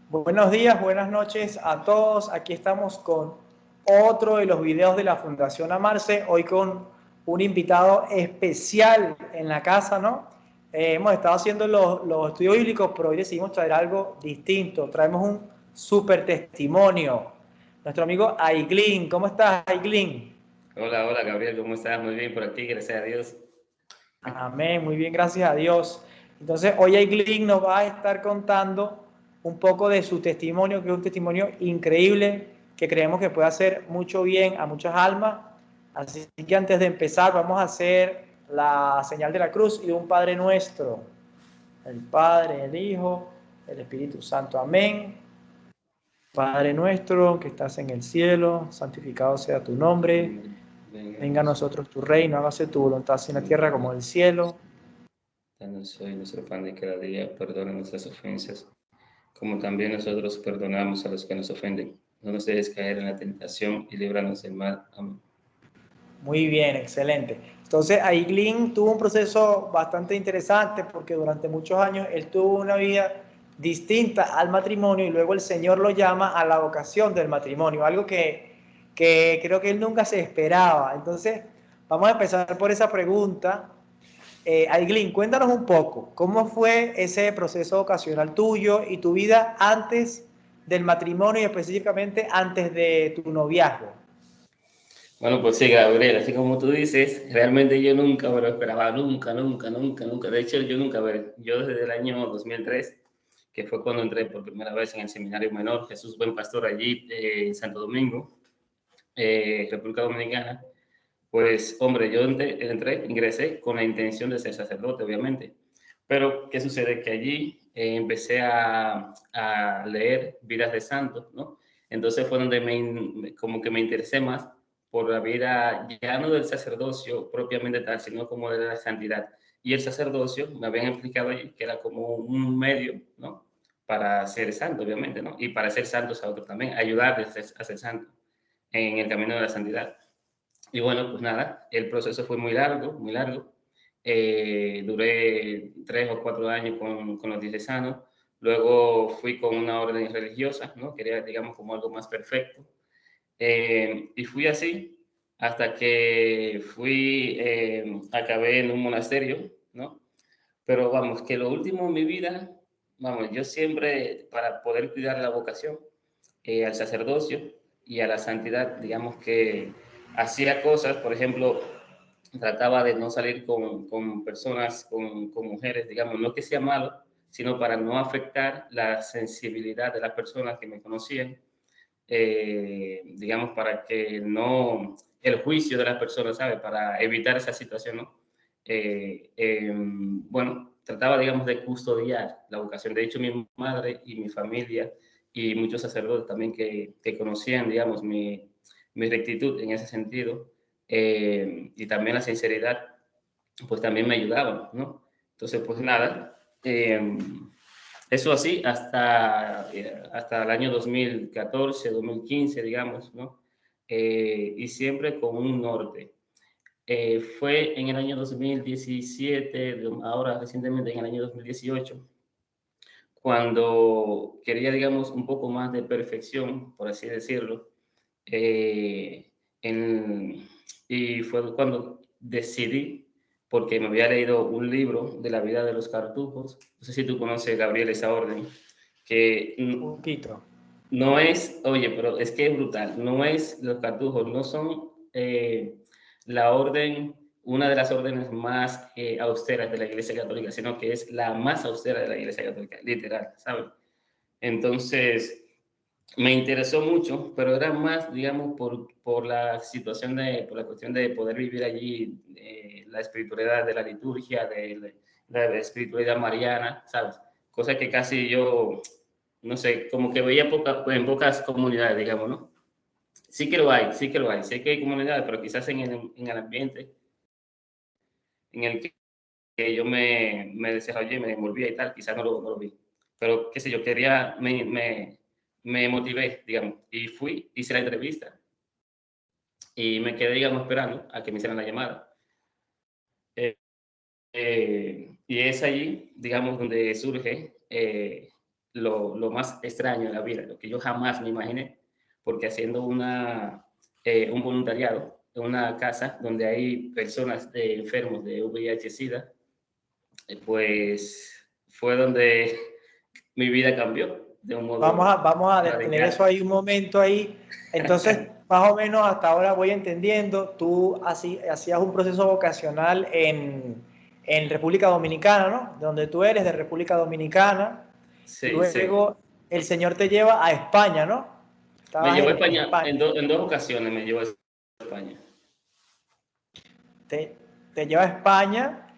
Buenos días, buenas noches a todos. Aquí estamos con otro de los videos de la Fundación Amarse, hoy con un invitado especial en la casa, ¿no? Hemos estado haciendo los estudios bíblicos, pero hoy decidimos traer algo distinto. Traemos un súper testimonio. Nuestro amigo Aiglin. ¿Cómo estás, Aiglin? Hola, hola Gabriel, ¿cómo estás? Muy bien por aquí, gracias a Dios. Amén, muy bien, gracias a Dios. Entonces, hoy Aiglin nos va a estar contando un poco de su testimonio, que es un testimonio increíble, que creemos que puede hacer mucho bien a muchas almas. Así que antes de empezar, vamos a hacer la señal de la cruz y de un Padre nuestro. El Padre, el Hijo, el Espíritu Santo. Amén. Padre nuestro que estás en el cielo, santificado sea tu nombre. Venga a Venga a nosotros, nosotros tu reino, hágase tu voluntad así en la tierra como en el cielo. danos hoy nuestro pan de cada día, perdona nuestras ofensas, como también nosotros perdonamos a los que nos ofenden. No nos dejes caer en la tentación y líbranos del mal. Amén. Muy bien, excelente. Entonces, Aiglin tuvo un proceso bastante interesante porque durante muchos años él tuvo una vida distinta al matrimonio y luego el Señor lo llama a la vocación del matrimonio, algo que creo que él nunca se esperaba. Entonces, vamos a empezar por esa pregunta. Aiglin, cuéntanos un poco, ¿cómo fue ese proceso vocacional tuyo y tu vida antes del matrimonio y específicamente antes de tu noviazgo? Bueno, pues sí, Gabriel, así como tú dices, realmente yo nunca me lo esperaba, nunca. De hecho, yo nunca, yo desde el año 2003, que fue cuando entré por primera vez en el seminario menor Jesús Buen Pastor allí en Santo Domingo, República Dominicana. Pues, hombre, yo ingresé con la intención de ser sacerdote, obviamente. Pero, ¿qué sucede? Que allí empecé a leer vidas de santos, ¿no? Entonces fue donde como que me interesé más por la vida, ya no del sacerdocio propiamente tal, sino como de la santidad. Y el sacerdocio, me habían explicado allí que era como un medio, ¿no? Para ser santo, obviamente, ¿no? Y para ser santos a otros también, ayudarles a ser santos en el camino de la santidad. Y bueno, pues nada, el proceso fue muy largo, muy largo. Duré 3 o 4 años con los diocesanos. Luego fui con una orden religiosa, ¿no? Quería, digamos, como algo más perfecto. Y fui así hasta que acabé en un monasterio, ¿no? Pero vamos, que lo último en mi vida, vamos, yo siempre, para poder cuidar la vocación, al sacerdocio y a la santidad, digamos que hacía cosas, por ejemplo, trataba de no salir con personas, con mujeres, digamos, no que sea malo, sino para no afectar la sensibilidad de las personas que me conocían, digamos, para que no, el juicio de las personas, ¿sabes? Para evitar esa situación, ¿no? Bueno, trataba, digamos, de custodiar la vocación. De hecho, mi madre y mi familia y muchos sacerdotes también que conocían, digamos, mi rectitud en ese sentido, y también la sinceridad, pues también me ayudaban, ¿no? Entonces, pues nada, eso así hasta el año 2014, 2015, digamos, ¿no? Y siempre con un norte. Fue en el año 2017, ahora recientemente en el año 2018, cuando quería, digamos, un poco más de perfección, por así decirlo, eh, en- y fue cuando decidí, porque me había leído un libro de la vida de los cartujos, no sé si tú conoces Gabriel esa orden, que Un poquito. no es, oye, pero es que es brutal, no es, los cartujos no son la orden, una de las órdenes más austeras de la Iglesia Católica, sino que es la más austera de la Iglesia Católica, literal, ¿sabes? Entonces, me interesó mucho, pero era más, digamos, por la situación por la cuestión de poder vivir allí, la espiritualidad de la liturgia, de la espiritualidad mariana, ¿sabes? Cosa que casi yo, no sé, como que veía en pocas comunidades, digamos, ¿no? Sí que lo hay, sé que hay comunidades, pero quizás en el ambiente en el que yo me desarrollé, me envolvía y tal, quizás no lo vi. Pero, qué sé yo, me motivé, digamos, y fui, hice la entrevista y me quedé, digamos, esperando a que me hicieran la llamada. Y es allí, digamos, donde surge lo más extraño en la vida, lo que yo jamás me imaginé, porque haciendo un voluntariado en una casa donde hay personas enfermos de VIH-Sida, pues fue donde mi vida cambió de un modo Vamos a detener eso radical. ahí un momento ahí. Entonces, más o menos hasta ahora voy entendiendo, tú hacías un proceso vocacional en República Dominicana, ¿no? De donde tú eres, de República Dominicana. Sí, sí. Luego el Señor te lleva a España, ¿no? Me Estabas llevó a en España, España. en dos ocasiones me llevó a España. Te lleva a España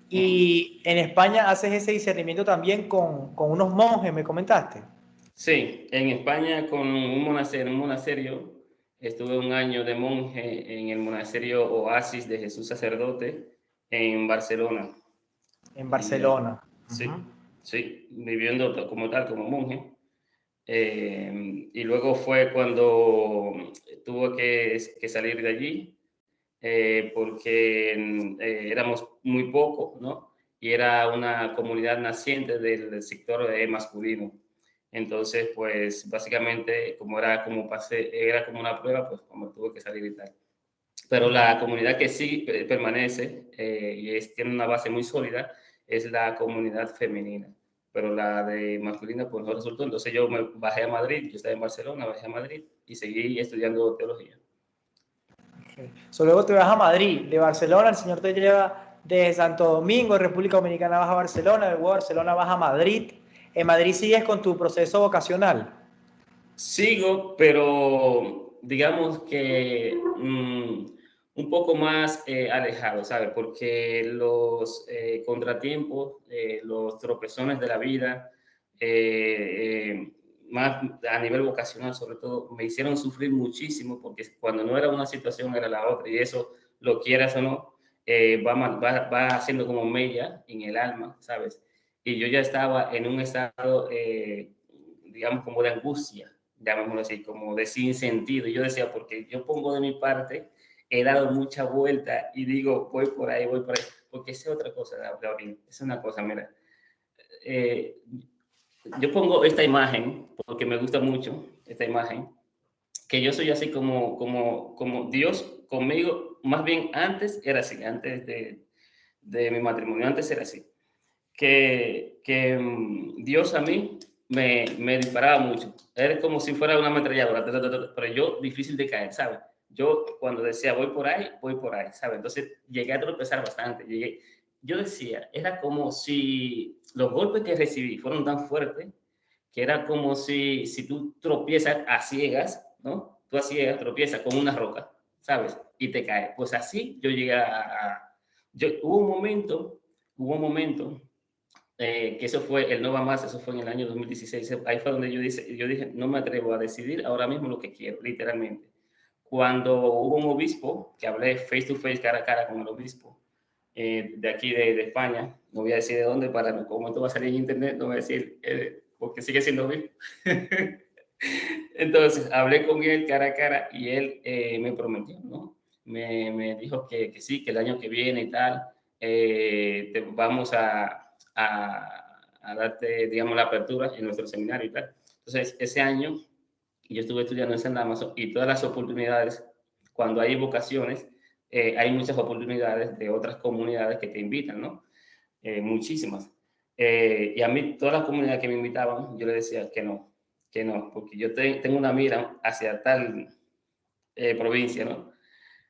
y en España haces ese discernimiento también con unos monjes, me comentaste. Sí, en España con un monasterio, estuve un año de monje en el monasterio Oasis de Jesús Sacerdote en Barcelona. En Viviendo, Barcelona. sí, sí, viviendo como tal, como monje. Y luego fue cuando tuve que salir de allí, porque éramos muy pocos, ¿no? Y era una comunidad naciente del sector masculino. Entonces, pues básicamente, como era como una prueba, pues como tuve que salir y tal. Pero la comunidad que sí permanece tiene una base muy sólida es la comunidad femenina. Pero la de masculina, pues no resultó. Entonces yo me bajé a Madrid, yo estaba en Barcelona, bajé a Madrid y seguí estudiando teología. Okay. So, luego te vas a Madrid, de Barcelona el Señor te lleva de Santo Domingo, República Dominicana vas a Barcelona, luego de Barcelona vas a Madrid. En Madrid sigues con tu proceso vocacional. Sigo, pero digamos que un poco más alejado, ¿sabes? Porque los contratiempos, los tropezones de la vida, más a nivel vocacional sobre todo, me hicieron sufrir muchísimo porque cuando no era una situación era la otra y eso, lo quieras o no, va haciendo como mella en el alma, ¿sabes? Y yo ya estaba en un estado, digamos, como de angustia, llamémoslo así, como de sin sentido. Yo decía, porque yo pongo de mi parte, he dado mucha vuelta y digo, voy por ahí, porque esa es otra cosa, Gabriel, es una cosa, mira, eh, yo pongo esta imagen, porque me gusta mucho esta imagen, que yo soy así como Dios conmigo, más bien antes era así, antes de mi matrimonio, antes era así, que Dios a mí me disparaba mucho. Era como si fuera una ametralladora, pero yo difícil de caer, ¿sabes? Yo cuando decía voy por ahí, ¿sabes? Entonces llegué a tropezar bastante. Yo decía, era como si los golpes que recibí fueron tan fuertes que era como si tú tropiezas a ciegas, ¿no? Tú a ciegas tropiezas con una roca, ¿sabes? Y te caes. Pues así yo llegué hubo un momento que eso fue el No Va Más, eso fue en el año 2016. Ahí fue donde yo dije, no me atrevo a decidir ahora mismo lo que quiero, literalmente. Cuando hubo un obispo, que hablé face to face, cara a cara con el obispo, de aquí de España, no voy a decir de dónde, para como esto va a salir en internet, no voy a decir, porque sigue siendo obispo. Entonces, hablé con él cara a cara y él me prometió, ¿no? Me dijo que sí, que el año que viene y tal, vamos a darte, digamos, la apertura en nuestro seminario y tal. Entonces, ese año yo estuve estudiando en San Amazon y todas las oportunidades, cuando hay vocaciones, hay muchas oportunidades de otras comunidades que te invitan, ¿no? Muchísimas. Y a mí, todas las comunidades que me invitaban, yo le decía que no, porque yo tengo una mira hacia tal provincia, ¿no?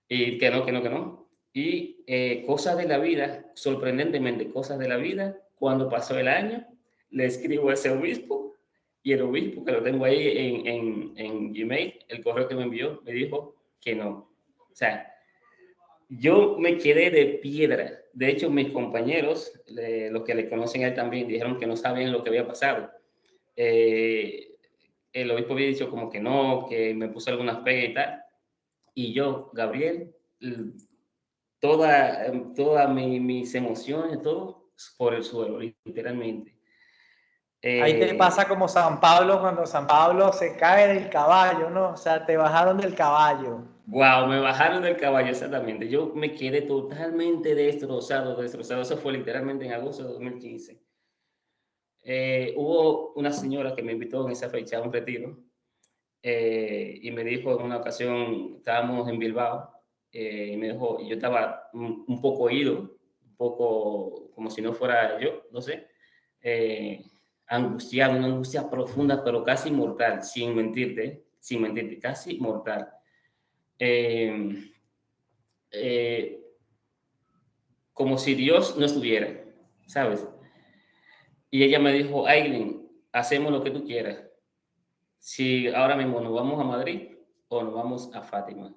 Y que no. Y cosas de la vida, sorprendentemente, cosas de la vida, cuando pasó el año, le escribo a ese obispo y el obispo, que lo tengo ahí en Gmail, el correo que me envió, me dijo que no. O sea, yo me quedé de piedra. De hecho, mis compañeros, los que le conocen a él también, dijeron que no sabían lo que había pasado. Eh, el obispo había dicho como que no, que me puso algunas pegas y tal. Y yo, Gabriel, todas mis emociones, todo por el suelo, literalmente. Ahí te pasa como San Pablo cuando San Pablo se cae del caballo, ¿no? O sea, te bajaron del caballo. Wow, me bajaron del caballo, exactamente. Yo me quedé totalmente destrozado. Eso fue literalmente en agosto de 2015. Hubo una señora que me invitó en esa fecha a un retiro y me dijo en una ocasión, estábamos en Bilbao, y me dijo, y yo estaba un poco oído, un poco como si no fuera yo, no sé, eh, angustiado, una angustia profunda, pero casi mortal, sin mentirte, casi mortal. Eh, eh, Como si Dios no estuviera, ¿sabes? Y ella me dijo, Aileen, hacemos lo que tú quieras. Si ahora mismo nos vamos a Madrid o nos vamos a Fátima.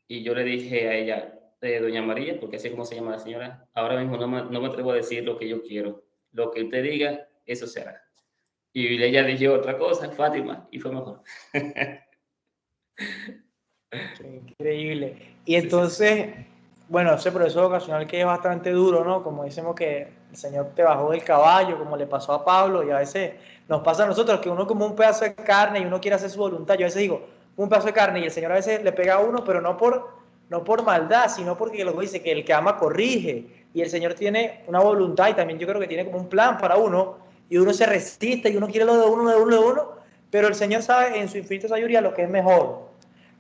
Y yo le dije a ella, doña María, porque así es como se llama la señora, ahora mismo no me atrevo a decir lo que yo quiero. Lo que usted diga, eso será. Y ella dijo otra cosa, Fátima, y fue mejor. Qué increíble. Y Sí, sí, sí. entonces, bueno, ese proceso vocacional que es bastante duro, ¿no? Como decimos que el Señor te bajó del caballo, como le pasó a Pablo, y a veces nos pasa a nosotros que uno como un pedazo de carne y uno quiere hacer su voluntad. Yo a veces digo, un pedazo de carne y el Señor a veces le pega a uno, pero no por maldad, sino porque lo que dice que el que ama corrige. Y el Señor tiene una voluntad y también yo creo que tiene como un plan para uno, y uno se resiste y uno quiere lo de uno, lo de uno, lo de uno, pero el Señor sabe en su infinita sabiduría lo que es mejor,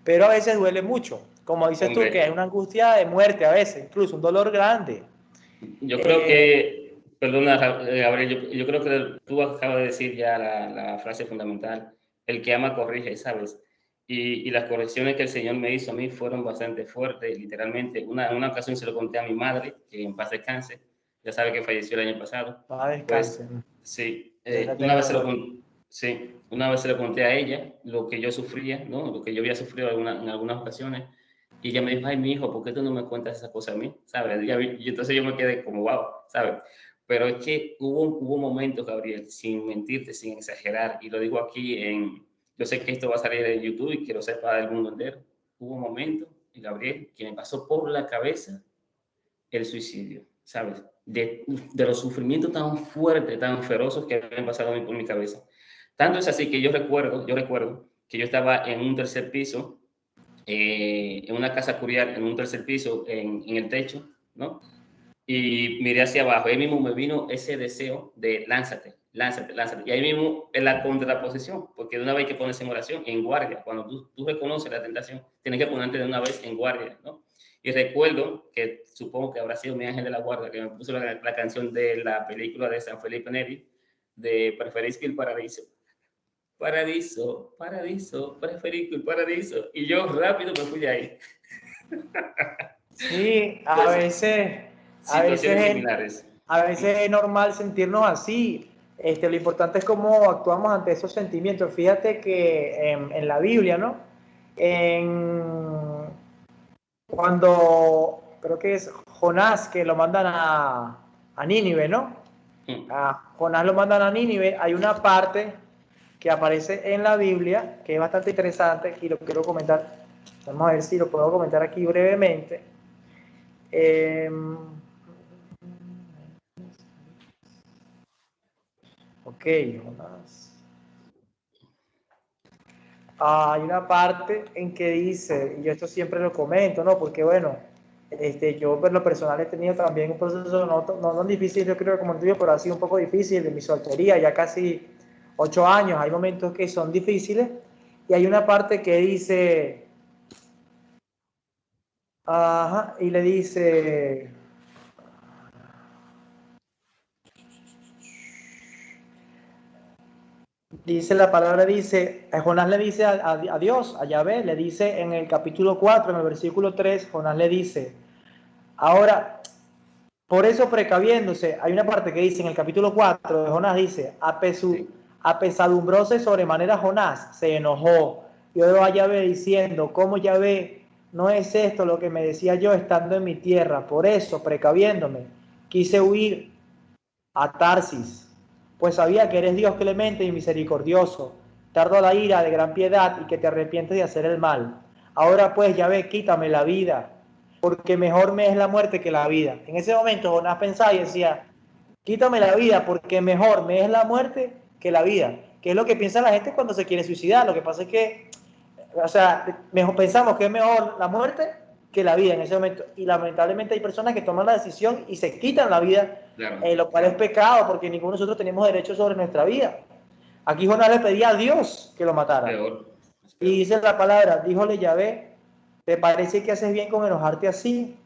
pero a veces duele mucho, como dices tú, que Hombre, es una angustia de muerte a veces, incluso un dolor grande. yo creo Eh, que, perdona, Gabriel, yo creo que tú acabas de decir ya la frase fundamental, el que ama corrige, ¿sabes? Y las correcciones que el Señor me hizo a mí fueron bastante fuertes, literalmente. En una ocasión se lo conté a mi madre, que en paz descanse, ya sabe que falleció el año pasado. para descanse. Pues sí, Dios la tenga en la gloria. sí, una vez se lo conté a ella, lo que yo sufría, ¿no? Lo que yo había sufrido en algunas ocasiones. Y ella me dijo, ay, mi hijo, ¿por qué tú no me cuentas esa cosa a mí? ¿Sabes? Y entonces yo me quedé como, wow, ¿sabes? Pero es que hubo momentos, Gabriel, sin mentirte, sin exagerar, y lo digo aquí yo sé que esto va a salir en YouTube y que lo sepa el mundo entero. Hubo momentos, Gabriel, que me pasó por la cabeza el suicidio, ¿sabes? De los sufrimientos tan fuertes, tan feroces que habían pasado por mi cabeza. Tanto es así que yo recuerdo que yo estaba en un tercer piso, en una casa curial, en un tercer piso, en el techo, ¿no? Y miré hacia abajo. Ahí mismo me vino ese deseo de lánzate, lánzate, lánzate. Y ahí mismo en la contraposición, porque de una vez hay que ponerse en oración, en guardia. Cuando tú reconoces la tentación, tienes que ponerte de una vez en guardia, ¿no? Y recuerdo que supongo que habrá sido mi ángel de la guardia que me puso la canción de la película de San Felipe Neri, de Preferís que el paraíso. Paradiso, paradiso, preferí que el paraíso. Y yo rápido me fui de ahí. Sí, Pues a situaciones veces, similares. a veces es normal sentirnos así. Lo importante es cómo actuamos ante esos sentimientos. Fíjate que en la Biblia, ¿no? En, cuando creo que es Jonás que lo mandan a Nínive, ¿no? Mm. A Jonás lo mandan a Nínive, hay una parte que aparece en la Biblia que es bastante interesante y lo quiero comentar. Vamos a ver si lo puedo comentar aquí brevemente. Eh, ok, Jonás. Hay una parte en que dice, y yo esto siempre lo comento, ¿no? Porque bueno, yo por lo personal he tenido también un proceso no tan difícil, yo creo, como el tuyo, pero ha sido un poco difícil de mi soltería, ya casi 8 años, hay momentos que son difíciles, y hay una parte que dice, ajá, y le dice, dice la palabra, dice, Jonás le dice a Dios, a Yahvé, le dice en el capítulo 4, en el versículo 3, Jonás le dice, ahora, por eso precaviéndose, hay una parte que dice en el capítulo 4 de Jonás, dice, Sí. apesadumbróse sobremanera Jonás, se enojó, y oyó a Yahvé diciendo, ¿cómo Yahvé no es esto lo que me decía yo estando en mi tierra? Por eso, precaviéndome, quise huir a Tarsis, pues sabía que eres Dios clemente y misericordioso, tardo a la ira, de gran piedad y que te arrepientes de hacer el mal. Ahora pues, Yahvé, quítame la vida, porque mejor me es la muerte que la vida. En ese momento Jonás pensaba y decía, quítame la vida, porque mejor me es la muerte que la vida. Que es lo que piensa la gente cuando se quiere suicidar. Lo que pasa es que, o sea, mejor, pensamos que es mejor la muerte que la vida en ese momento. Y lamentablemente hay personas que toman la decisión y se quitan la vida, Claro. Lo cual es pecado, porque ninguno de nosotros tenemos derecho sobre nuestra vida. Aquí Jonás le pedía a Dios que lo matara. Peor. Y dice la palabra, díjole Yahvé, ¿te parece que haces bien con enojarte así?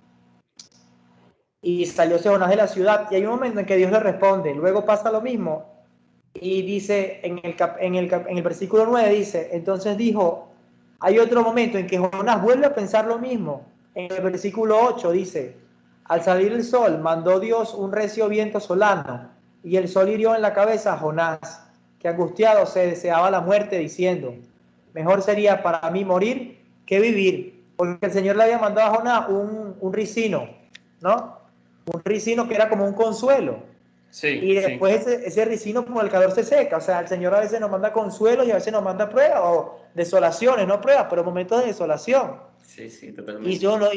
Y salió Jonás de la ciudad. Y hay un momento en que Dios le responde. Luego pasa lo mismo. Y dice, en el versículo 9 dice, entonces dijo, hay otro momento en que Jonás vuelve a pensar lo mismo. En el versículo 8 dice, al salir el sol, mandó Dios un recio viento solano, y el sol hirió en la cabeza a Jonás, que angustiado se deseaba la muerte, diciendo, mejor sería para mí morir que vivir, porque el Señor le había mandado a Jonás un ricino, ¿no? Un ricino que era como un consuelo. Sí, Y sí. después ese ricino por el calor se seca. O sea, el Señor a veces nos manda consuelo y a veces nos manda pruebas o desolaciones, no pruebas, pero momentos de desolación. Sí, sí, Y totalmente. yo no,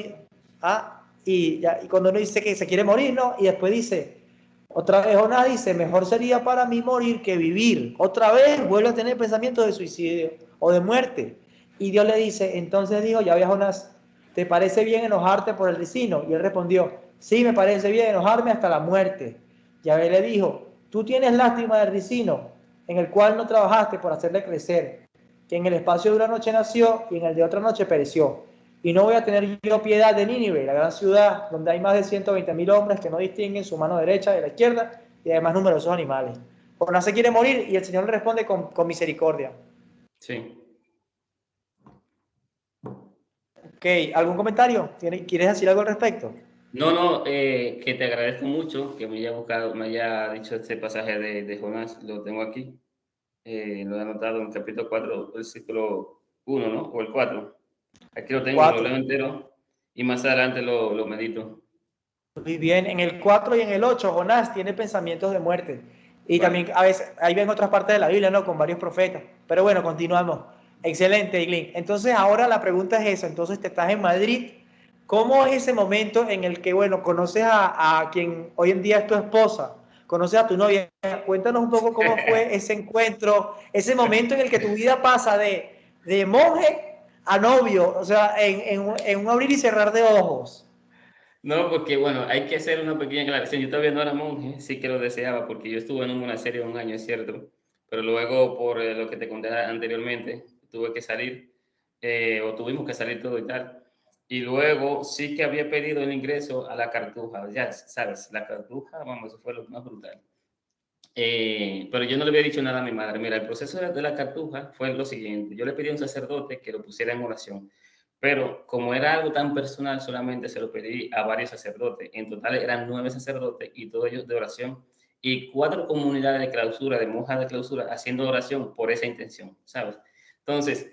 y cuando uno dice que se quiere morir, ¿no? Y después dice, otra vez Jonás dice, mejor sería para mí morir que vivir. Otra vez vuelve a tener pensamientos de suicidio o de muerte. Y Dios le dice, entonces dijo, ya ve Jonás, ¿te parece bien enojarte por el ricino? Y él respondió, sí, me parece bien enojarme hasta la muerte. Yahvé le dijo, tú tienes lástima del ricino, en el cual no trabajaste por hacerle crecer, que en el espacio de una noche nació y en el de otra noche pereció. Y no voy a tener yo piedad de Nínive, la gran ciudad donde hay más de 120.000 hombres que no distinguen su mano derecha de la izquierda y además numerosos animales. Jonás se quiere morir y el Señor le responde con misericordia. Sí. Ok, ¿algún comentario? ¿Quieres decir algo al respecto? No, no, que te agradezco mucho que me haya buscado, me haya dicho este pasaje de Jonás, lo tengo aquí, lo he anotado en el capítulo 4, versículo 1, ¿no? O el 4. Aquí lo tengo, lo 4. leo entero y más adelante lo medito. Muy bien, en el 4 y en el 8, Jonás tiene pensamientos de muerte. Y Vale. también a veces, ahí ven otras partes de la Biblia, ¿no? Con varios profetas. Pero bueno, continuamos. Excelente, Iglin. Entonces ahora la pregunta es esa. Entonces te estás en Madrid. ¿Cómo es ese momento en el que, bueno, conoces a quien hoy en día es tu esposa? Conoces a tu novia. Cuéntanos un poco cómo fue ese encuentro, ese momento en el que tu vida pasa de monje a novio. O sea, en un abrir y cerrar de ojos. No, porque bueno, hay que hacer una pequeña aclaración. Yo todavía no era monje, sí que lo deseaba, porque yo estuve en un monasterio un año, es cierto, pero luego por lo que te conté anteriormente, tuve que salir, o tuvimos que salir todo y tal. Y luego sí que había pedido el ingreso a la cartuja, ya sabes, la cartuja, vamos, eso fue lo más brutal. Pero yo no le había dicho nada a mi madre. Mira, el proceso de la cartuja fue lo siguiente. Yo le pedí a un sacerdote que lo pusiera en oración, pero como era algo tan personal, solamente se lo pedí a varios sacerdotes. En total eran 9 sacerdotes y todos ellos de oración y 4 comunidades de clausura, de monjas de clausura, haciendo oración por esa intención, ¿sabes? Entonces,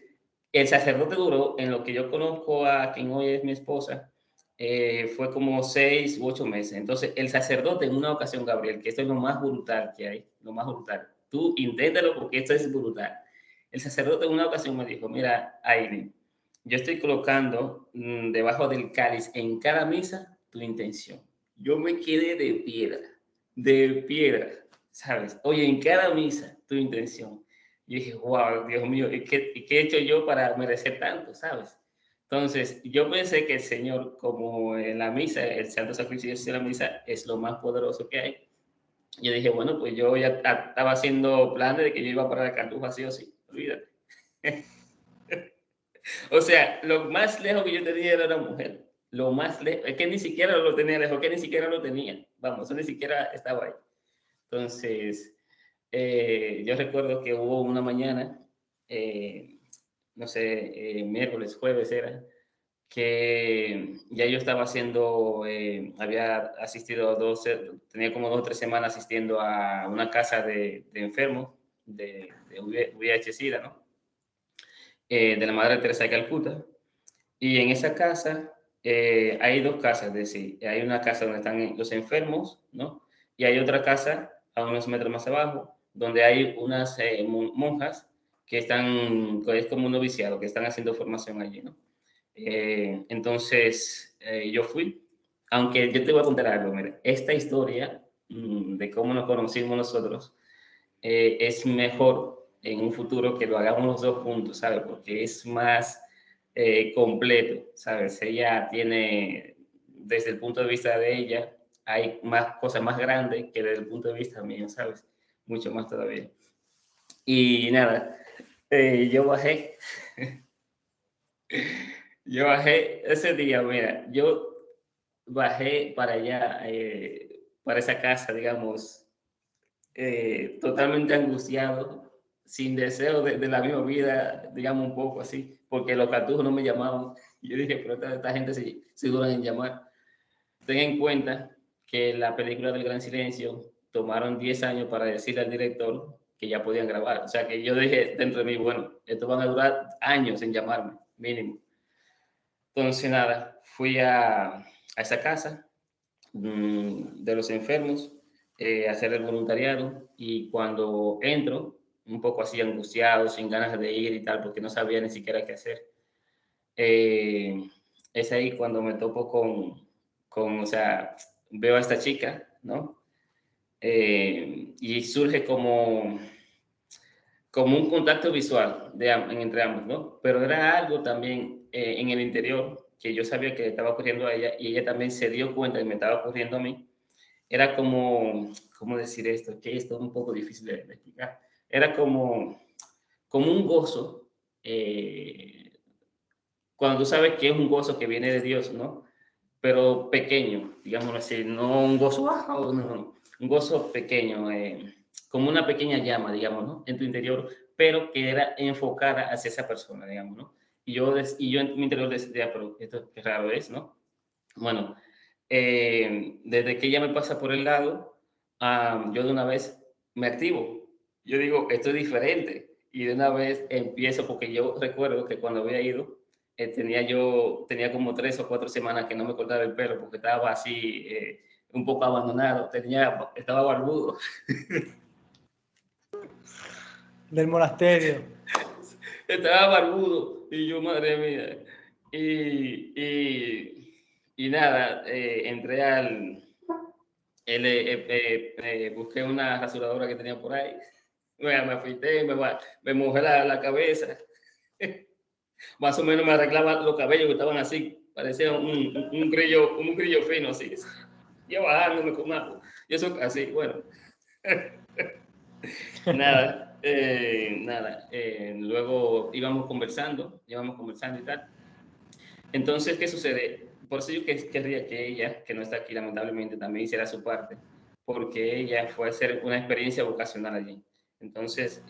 el sacerdote duró, en lo que yo conozco a quien hoy es mi esposa, fue como 6 u 8 meses. Entonces, el sacerdote en una ocasión, Gabriel, que esto es lo más brutal que hay, lo más brutal. Tú inténtalo porque esto es brutal. El sacerdote en una ocasión me dijo, mira, Aileen, yo estoy colocando debajo del cáliz en cada misa tu intención. Yo me quedé de piedra, ¿sabes? Oye, en cada misa tu intención. Y dije, wow, Dios mío, ¿y qué he hecho yo para merecer tanto, ¿sabes? Entonces, yo pensé que el Señor, como en la misa, el santo sacrificio de la misa es lo más poderoso que hay. Yo dije, bueno, pues yo ya estaba haciendo planes de que yo iba para la cartuja sí o sí, olvídate. O sea, lo más lejos que yo tenía era una mujer. Lo más lejos, es que ni siquiera lo tenía lejos, que ni siquiera lo tenía. Vamos, ni siquiera estaba ahí. Entonces, yo recuerdo que hubo una mañana, eh, no sé, miércoles, jueves era, que ya yo estaba haciendo, había asistido a tenía como 2 o 3 semanas asistiendo a una casa de enfermos de VIH-Sida, ¿no? De la Madre Teresa de Calcuta. Y en esa casa hay 2 casas, es decir, hay una casa donde están los enfermos, ¿no? Y hay otra casa a unos metros más abajo, donde hay unas monjas que están, que es como un noviciado, que están haciendo formación allí, ¿no? Entonces, yo fui, aunque yo te voy a contar algo, mira, esta historia de cómo nos conocimos nosotros es mejor en un futuro que lo hagamos los dos juntos, ¿sabes? Porque es más, completo, ¿sabes? Ella tiene, desde el punto de vista de ella, hay más cosas más grandes que desde el punto de vista mío, ¿sabes? Mucho más todavía. Y nada, yo bajé, yo bajé ese día, mira, yo bajé para allá, para esa casa, digamos, totalmente angustiado, sin deseo de la misma vida, digamos un poco así, porque los cartujos no me llamaban. Yo dije, pero esta gente se duran en llamar. Ten en cuenta que la película del Gran Silencio tomaron 10 años para decirle al director que ya podían grabar. O sea que yo dije dentro de mí, bueno, esto van a durar años en llamarme, mínimo. Entonces nada, fui a esa casa de los enfermos, hacer el voluntariado, y cuando entro, un poco así angustiado, sin ganas de ir y tal, porque no sabía ni siquiera qué hacer, eh, es ahí cuando me topo o sea, veo a esta chica, ¿no? Y surge como un contacto visual entre ambos, ¿no? Pero era algo también en el interior que yo sabía que estaba ocurriendo a ella y ella también se dio cuenta que me estaba ocurriendo a mí. Era como, ¿cómo decir esto? Que esto es un poco difícil de explicar. Era como un gozo, cuando tú sabes que es un gozo que viene de Dios, ¿no? Pero pequeño, digámoslo así, no un gozo, wow, no, un gozo pequeño, como una pequeña llama, digamos, ¿no? En tu interior, pero que era enfocada hacia esa persona, digamos, ¿no? Y yo en mi interior decía, pero esto qué raro es, ¿no? Bueno, desde que ella me pasa por el lado, yo de una vez me activo. Yo digo, esto es diferente. Y de una vez empiezo, porque yo recuerdo que cuando había ido, tenía como 3 o 4 semanas que no me cortaba el pelo, porque estaba así, un poco abandonado, estaba barbudo. Del monasterio. Estaba barbudo, y yo, madre mía. Y, y nada, entré busqué una rasuradora que tenía por ahí. Bueno, me afeité, me mojé la cabeza. Más o menos me arreglaba los cabellos que estaban así. Parecía un grillo fino, así. Yo bajándome con algo. Y eso así, bueno. Nada, nada. Luego íbamos conversando y tal. Entonces, ¿qué sucede? Por eso yo querría que ella, que no está aquí lamentablemente, también hiciera su parte, porque ella fue a hacer una experiencia vocacional allí. Entonces,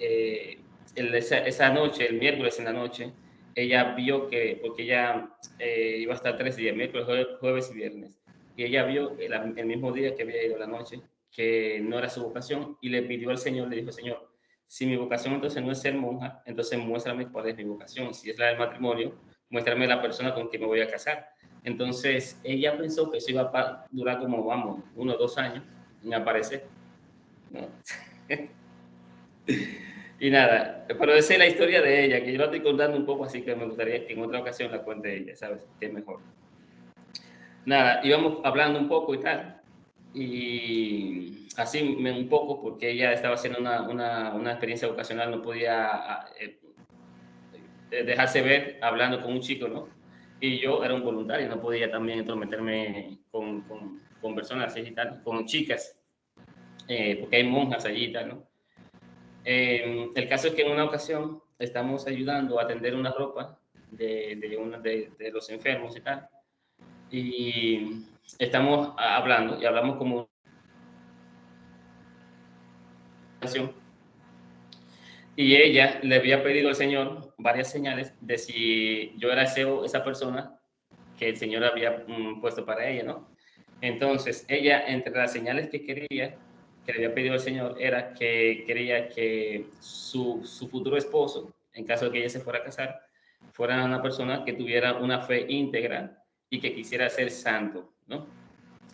esa noche, el miércoles en la noche, ella vio porque ella iba a estar 3 días, miércoles, jueves y viernes, y ella vio el mismo día que había ido la noche, que no era su vocación, y le pidió al Señor, le dijo, Señor, si mi vocación entonces no es ser monja, entonces muéstrame cuál es mi vocación. Si es la del matrimonio, muéstrame la persona con quien me voy a casar. Entonces, ella pensó que eso iba a durar como, vamos, 1 o 2 años en aparecer, ¿no? Y nada, pero esa es la historia de ella, que yo la estoy contando un poco así, que me gustaría que en otra ocasión la cuente ella, ¿sabes? Que es mejor. Nada, íbamos hablando un poco y tal, y así un poco, porque ella estaba haciendo una experiencia vocacional, no podía dejarse ver hablando con un chico, ¿no? Y yo era un voluntario, no podía también entrometerme con personas así y tal, con chicas, porque hay monjas allí y tal, ¿no? El caso es que en una ocasión estamos ayudando a atender una ropa de los enfermos y tal, y estamos hablando, y hablamos como y ella le había pedido al Señor varias señales de si yo era esa persona que el Señor había puesto para ella, ¿no? Entonces, ella, entre las señales que le había pedido al Señor, era que quería que su futuro esposo, en caso de que ella se fuera a casar, fuera una persona que tuviera una fe íntegra y que quisiera ser santo, ¿no?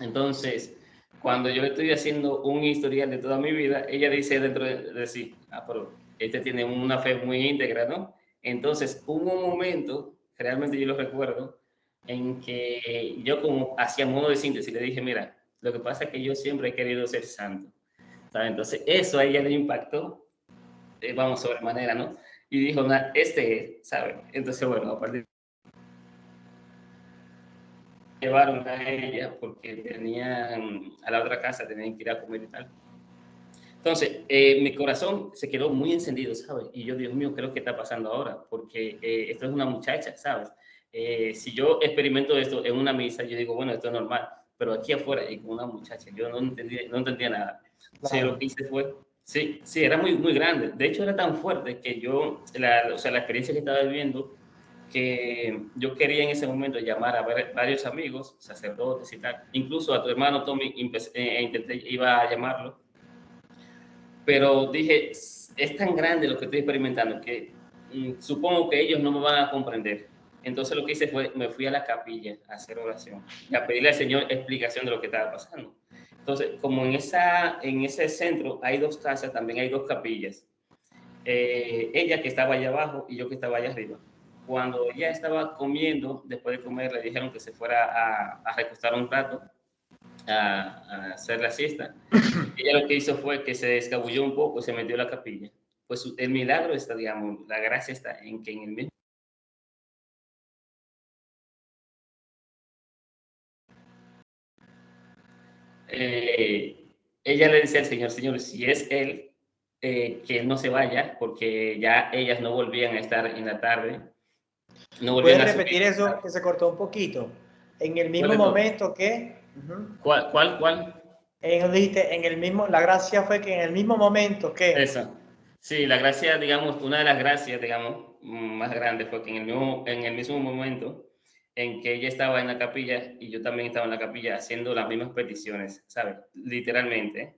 Entonces, cuando yo le estoy haciendo un historial de toda mi vida, ella dice dentro de sí, pero este tiene una fe muy íntegra, ¿no? Entonces, hubo un momento, realmente yo lo recuerdo, en que yo como hacía modo de síntesis le dije, mira, lo que pasa es que yo siempre he querido ser santo, ¿sabes? Entonces, eso a ella le impactó, vamos, sobremanera, ¿no? Y dijo, ¿sabes? Entonces, bueno, a partir llevaron a ella porque tenían, a la otra casa tenían que ir a comer y tal. Entonces, mi corazón se quedó muy encendido, ¿sabes? Y yo, Dios mío, ¿qué es lo que está pasando ahora? Porque esto es una muchacha, ¿sabes? Si yo experimento esto en una misa, yo digo, bueno, esto es normal, pero aquí afuera y con una muchacha, yo no entendía nada. Entonces, Claro. lo que hice fue, sí, sí, era muy, muy grande. De hecho, era tan fuerte que yo, o sea, la experiencia que estaba viviendo, que yo quería en ese momento llamar a varios amigos, sacerdotes y tal. Incluso a tu hermano Tommy intenté, iba a llamarlo, pero dije, es tan grande lo que estoy experimentando que supongo que ellos no me van a comprender. Entonces lo que hice fue, me fui a la capilla a hacer oración y a pedirle al Señor explicación de lo que estaba pasando. Entonces, como en ese centro hay dos casas, también hay dos capillas. Ella que estaba allá abajo y yo que estaba allá arriba. Cuando ella estaba comiendo, después de comer, le dijeron que se fuera a recostar un rato, a hacer la siesta. Ella lo que hizo fue que se escabulló un poco y se metió a la capilla. Pues el milagro está, digamos, la gracia está en que en el mismo... ella le decía al Señor, Señor, si es Él, que Él no se vaya, porque ya ellas no volvían a estar en la tarde, no volvían ¿Puedes a subir. repetir eso que se cortó un poquito? En el ¿Cuál mismo de todo? momento que, ¿Cuál? dijiste, en el mismo, la gracia fue que en el mismo momento que, Esa. Sí, la gracia, digamos, una de las gracias, digamos, más grandes fue que en el mismo momento en que ella estaba en la capilla y yo también estaba en la capilla haciendo las mismas peticiones, ¿sabes? Literalmente,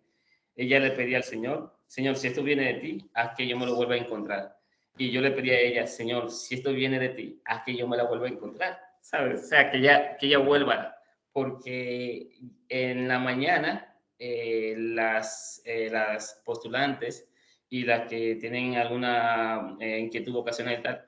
ella le pedía al Señor, Señor, si esto viene de ti, haz que yo me lo vuelva a encontrar. Y yo le pedía a ella, Señor, si esto viene de ti, haz que yo me la vuelva a encontrar, ¿sabes? O sea, que ella vuelva, porque en la mañana las postulantes y las que tienen alguna inquietud vocacional y tal,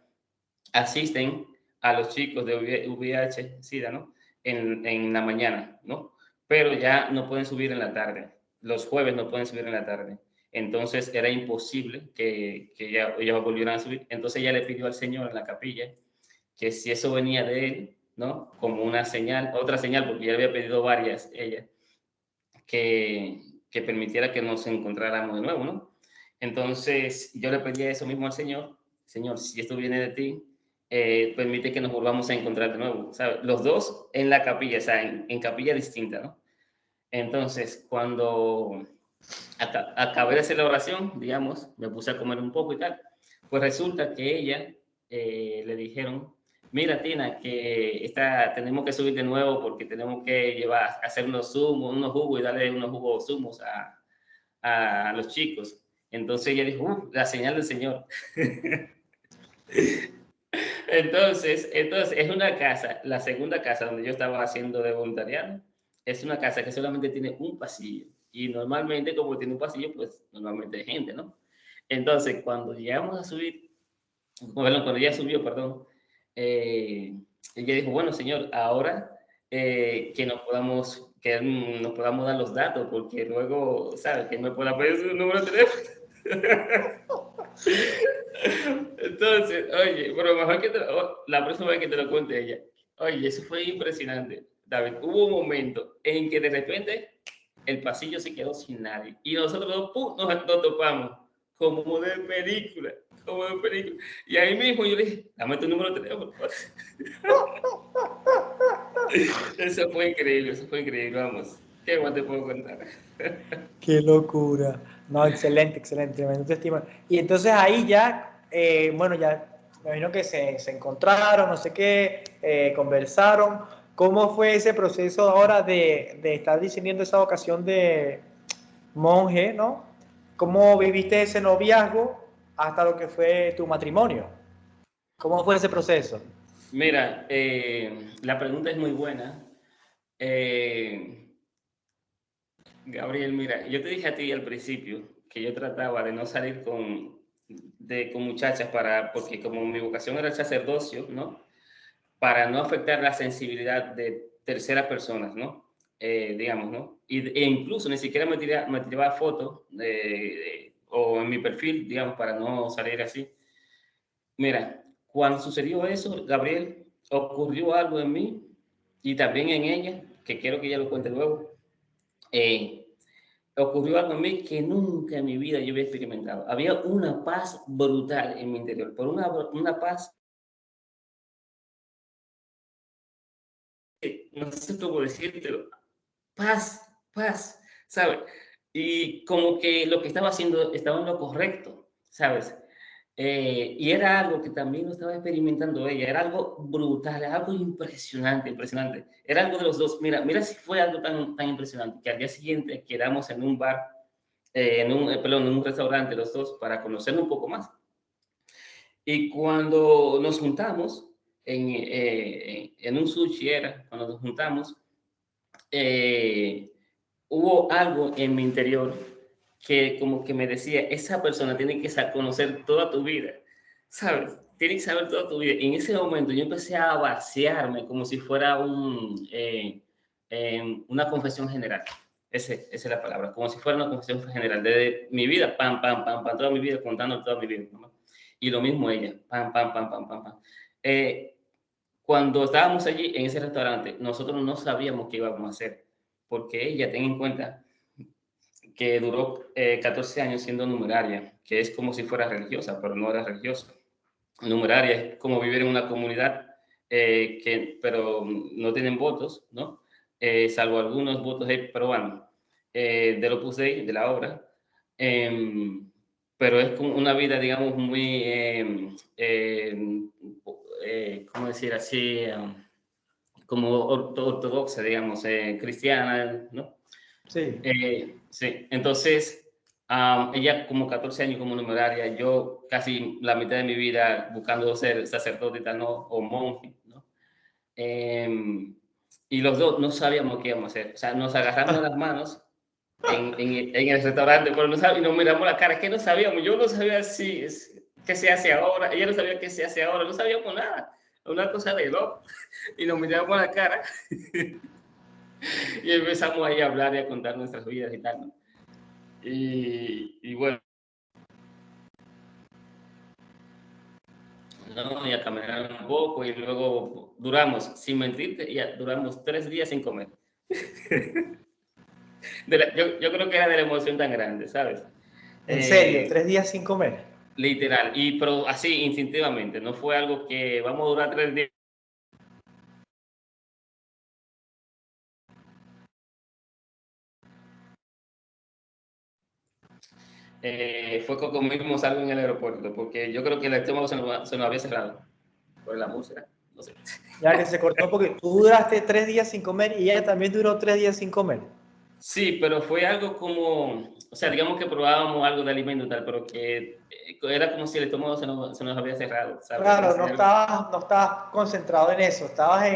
asisten a los chicos de VIH, SIDA, ¿no? En la mañana, ¿no? Pero ya no pueden subir en la tarde. Los jueves no pueden subir en la tarde. Entonces era imposible que ellos volvieran a subir. Entonces ella le pidió al Señor en la capilla que si eso venía de él, ¿no? Como una señal, otra señal, porque ya había pedido varias ella, que permitiera que nos encontráramos de nuevo, ¿no? Entonces yo le pedí eso mismo al Señor, Señor, si esto viene de ti, permite que nos volvamos a encontrar de nuevo, ¿sabes? Los dos en la capilla, o sea, en capilla distinta, ¿no? Entonces, cuando acabé de hacer la oración, digamos, me puse a comer un poco y tal, pues resulta que ella le dijeron, mira Tina, que tenemos que subir de nuevo porque tenemos que hacer unos zumos, unos jugos y darle unos jugos zumos a los chicos. Entonces ella dijo, la señal del Señor. Entonces, es una casa, la segunda casa donde yo estaba haciendo de voluntariado, es una casa que solamente tiene un pasillo. Y normalmente, como tiene un pasillo, pues normalmente hay gente, ¿no? Entonces, cuando llegamos a subir, bueno, cuando ella subió, perdón, eh, ella dijo, bueno, señor, ahora que nos podamos dar los datos, porque luego, ¿sabes? Que me pueda pedir su número de teléfono. Entonces, oye, pero mejor que la próxima vez que te lo cuente ella. Oye, eso fue impresionante, David. Hubo un momento en que de repente el pasillo se quedó sin nadie y nosotros dos nos topamos como de película, como de película. Y ahí mismo yo le dije, dame tu número de teléfono. Eso fue increíble, vamos. ¿Qué más te puedo contar? qué locura. No, excelente, excelente, tremendo testimonio. Y entonces ahí ya, bueno, ya me imagino que se encontraron, no sé qué, conversaron. ¿Cómo fue ese proceso ahora de estar discerniendo esa vocación de monje, ¿no? ¿Cómo viviste ese noviazgo hasta lo que fue tu matrimonio? ¿Cómo fue ese proceso? Mira, la pregunta es muy buena. Gabriel, mira, yo te dije a ti al principio que yo trataba de no salir con muchachas porque como mi vocación era el sacerdocio, ¿no? Para no afectar la sensibilidad de terceras personas, ¿no? Digamos, ¿no? E incluso ni siquiera me tiraba fotos o en mi perfil, digamos, para no salir así. Mira, cuando sucedió eso, Gabriel, ocurrió algo en mí Y también en ella, que quiero que ella lo cuente luego, ocurrió algo en mí que nunca en mi vida yo había experimentado. Había una paz brutal en mi interior, por una paz, no sé cómo decírtelo, paz, ¿sabes? Y como que lo que estaba haciendo estaba en lo correcto, ¿sabes? Y era algo que también lo estaba experimentando ella, era algo brutal, algo impresionante, impresionante. Era algo de los dos. Mira si fue algo tan impresionante que al día siguiente quedamos en un bar, perdón, en un restaurante los dos para conocernos un poco más. Y cuando nos juntamos en un sushi era, cuando nos juntamos, eh, hubo algo en mi interior que como que me decía, esa persona tiene que conocer toda tu vida, ¿sabes? Tiene que saber toda tu vida. Y en ese momento yo empecé a vaciarme como si fuera una confesión general. Esa es la palabra, como si fuera una confesión general de mi vida, pam, pam, pam, pam, toda mi vida, contando toda mi vida, ¿no? Y lo mismo ella, pam, pam, pam, pam, pam, pam. Cuando estábamos allí en ese restaurante, nosotros no sabíamos qué íbamos a hacer, porque ella, ten en cuenta, que duró 14 años siendo numeraria, que es como si fuera religiosa, pero no era religiosa. Numeraria es como vivir en una comunidad, pero no tienen votos, ¿no? Salvo algunos votos, pero bueno, del Opus Dei, de la obra. Pero es como una vida, digamos, muy, ¿cómo decir así? Como ortodoxa, digamos, cristiana, ¿no? Sí. Sí, entonces ella como 14 años como numeraria, yo casi la mitad de mi vida buscando ser sacerdote y tal, ¿no? O monje, ¿no? Y los dos no sabíamos qué íbamos a hacer, o sea, nos agarramos las manos en el restaurante, pero no sabíamos, y nos miramos la cara, que no sabíamos, yo no sabía qué se hace ahora, ella no sabía qué se hace ahora, no sabíamos nada, una cosa de loco, y nos miramos la cara y empezamos ahí a hablar y a contar nuestras vidas y tal, ¿no? Y bueno, ¿no? Y a caminar un poco y luego duramos, sin mentirte, ya duramos 3 días sin comer. Yo creo que era de la emoción tan grande, ¿sabes? En serio, Eh, 3 días sin comer. Literal, pero así, instintivamente, no fue algo que vamos a durar 3 días. Fue que comimos algo en el aeropuerto, porque yo creo que el estómago se nos había cerrado por la música, no sé. Ya que se cortó porque tú duraste 3 días sin comer y ella también duró 3 días sin comer. Sí, pero fue algo como, o sea, digamos que probábamos algo de alimento y tal, pero que era como si el estómago se nos había cerrado, ¿sabes? No Claro, sé, algo, no estabas concentrado en eso, estabas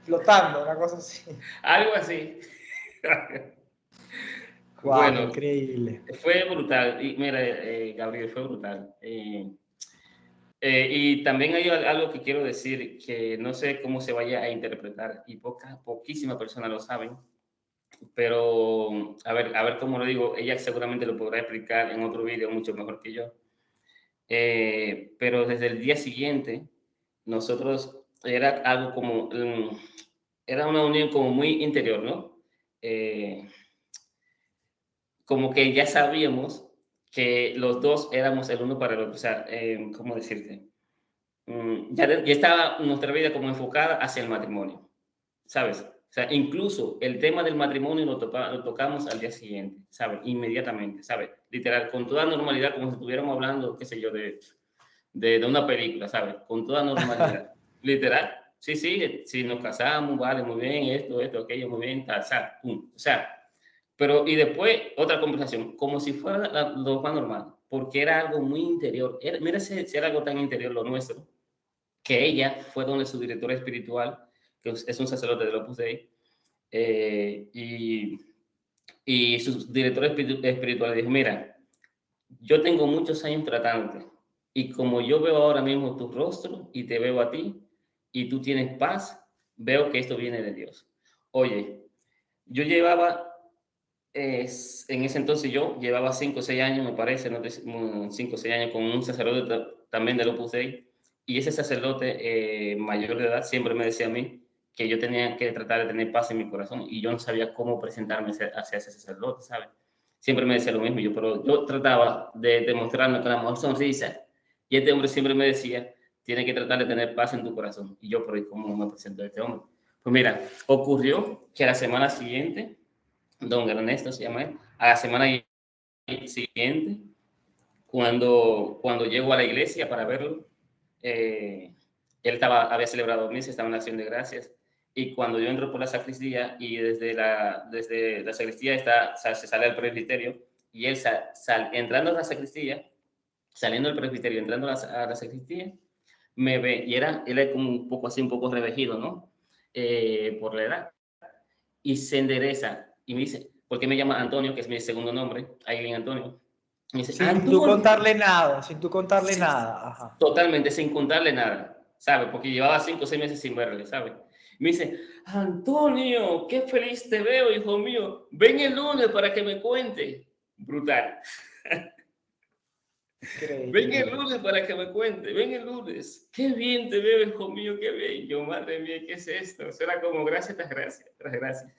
flotando, una cosa así. algo así. Wow, qué Bueno, increíble. fue brutal. Y mira, Gabriel, fue brutal. Y también hay algo que quiero decir que no sé cómo se vaya a interpretar y poquísimas personas lo saben, pero a ver cómo lo digo, ella seguramente lo podrá explicar en otro vídeo mucho mejor que yo. Pero desde el día siguiente, nosotros era algo como, era una unión como muy interior, ¿no? Eh, Como que ya sabíamos que los dos éramos el uno para el otro, o sea, ¿cómo decirte? Ya estaba nuestra vida como enfocada hacia el matrimonio, ¿sabes? O sea, incluso el tema del matrimonio lo tocamos al día siguiente, ¿sabes? Inmediatamente, ¿sabes? Literal, con toda normalidad, como si estuviéramos hablando, qué sé yo, de una película, ¿sabes? Con toda normalidad. Literal. Sí, sí, si nos casamos, vale, muy bien, esto, aquello, muy bien, tal, pum. O sea, pero y después otra conversación, como si fuera lo más normal, porque era algo muy interior. Mira si era algo tan interior lo nuestro, que ella fue donde su director espiritual, que es un sacerdote del Opus Dei, y su director espiritual le dijo, mira, yo tengo muchos años tratándote y como yo veo ahora mismo tu rostro y te veo a ti y tú tienes paz, veo que esto viene de Dios. Oye, yo llevaba, en ese entonces yo llevaba 5 o 6 años, me parece, no, 5 o 6 años con un sacerdote también del Opus Dei y ese sacerdote mayor de edad siempre me decía a mí que yo tenía que tratar de tener paz en mi corazón y yo no sabía cómo presentarme hacia ese sacerdote, ¿sabes? Siempre me decía lo mismo, pero yo trataba de demostrarme con la mejor sonrisa y este hombre siempre me decía, tienes que tratar de tener paz en tu corazón. Y yo, pero ¿cómo me presento a este hombre? Pues mira, ocurrió que a la semana siguiente, don Ernesto se llama él, a la semana siguiente, cuando llego a la iglesia para verlo, él había celebrado misa, estaba en la acción de gracias, y cuando yo entro por la sacristía, y desde la sacristía se sale al presbiterio, y él entrando a la sacristía, saliendo del presbiterio, entrando a la sacristía, me ve, y él era como un poco así, un poco revejido, ¿no? Por la edad, y se endereza, y me dice, ¿por qué me llama Antonio, que es mi segundo nombre, Aileen Antonio? Me dice, Sin tú contarle nada, sin tú contarle sí, nada. Ajá. totalmente, sin contarle nada, ¿sabe? Porque llevaba 5 o 6 meses sin verle, ¿sabe? Me dice, Antonio, qué feliz te veo, hijo mío. Ven el lunes para que me cuente. Brutal. Ven el Increíble. lunes para que me cuente. Ven el lunes. Qué bien te veo, hijo mío, qué bien. Yo, madre mía, ¿qué es esto? Eso era como gracias tras gracias, tras gracias.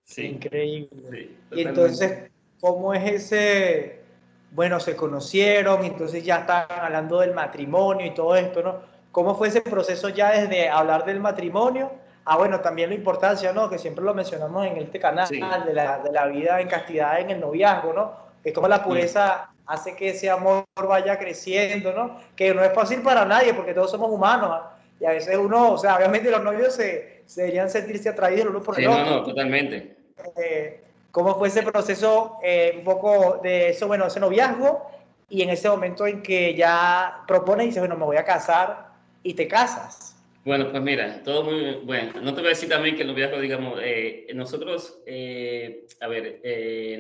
Sí, Increíble. sí, Y totalmente. entonces, ¿cómo es ese? Bueno, se conocieron, entonces ya estaban hablando del matrimonio y todo esto, ¿no? ¿Cómo fue ese proceso ya desde hablar del matrimonio? Ah, bueno, también la importancia, ¿no? Que siempre lo mencionamos en este canal, Sí. de la vida en castidad en el noviazgo, ¿no? Que como la Mm. pureza hace que ese amor vaya creciendo, ¿no? Que no es fácil para nadie, porque todos somos humanos, ¿ah? Y a veces uno, o sea, obviamente los novios se deberían sentirse atraídos el uno por el Sí, no, otro. no, totalmente. ¿Cómo fue ese proceso, un poco de eso, bueno, ese noviazgo, y en ese momento en que ya propones y dices, bueno, me voy a casar y te casas? Bueno, pues mira, todo muy bueno. No te voy a decir también que el noviazgo, digamos, nosotros, a ver,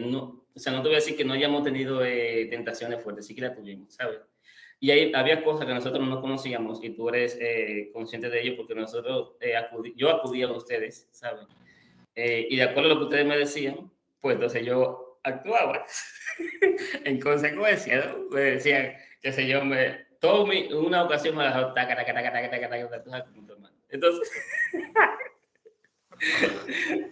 no, o sea, no te voy a decir que no hayamos tenido tentaciones fuertes, sí que la tuvimos, ¿sabes? Y ahí había cosas que nosotros no conocíamos y tú eres consciente de ello porque nosotros, yo acudía a ustedes, ¿sabes? Y de acuerdo a lo que ustedes me decían, pues entonces yo actuaba en consecuencia, ¿no? Me decían, qué sé yo, una ocasión me dejó taca, taca, taca, taca, taca, taca, taca, taca, como tu hermano. Entonces,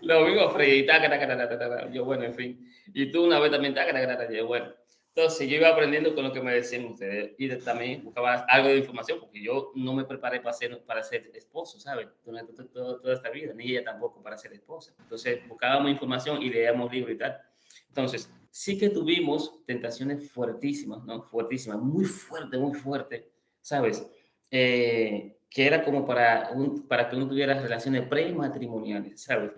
lo mismo, Freddy, taca, taca, taca, taca, taca, yo, bueno, en fin. Y tú una vez también, taca, taca, taca, yo, bueno. Entonces, yo iba aprendiendo con lo que me decían ustedes y también buscaba algo de información porque yo no me preparé para ser esposo, ¿sabes? Durante toda esta vida, ni ella tampoco para ser esposa. Entonces, buscábamos información y leíamos libros y tal. Entonces, sí que tuvimos tentaciones fuertísimas, ¿no? Fuertísimas, muy fuerte, ¿sabes? Que era como para que uno tuviera relaciones prematrimoniales, ¿sabes?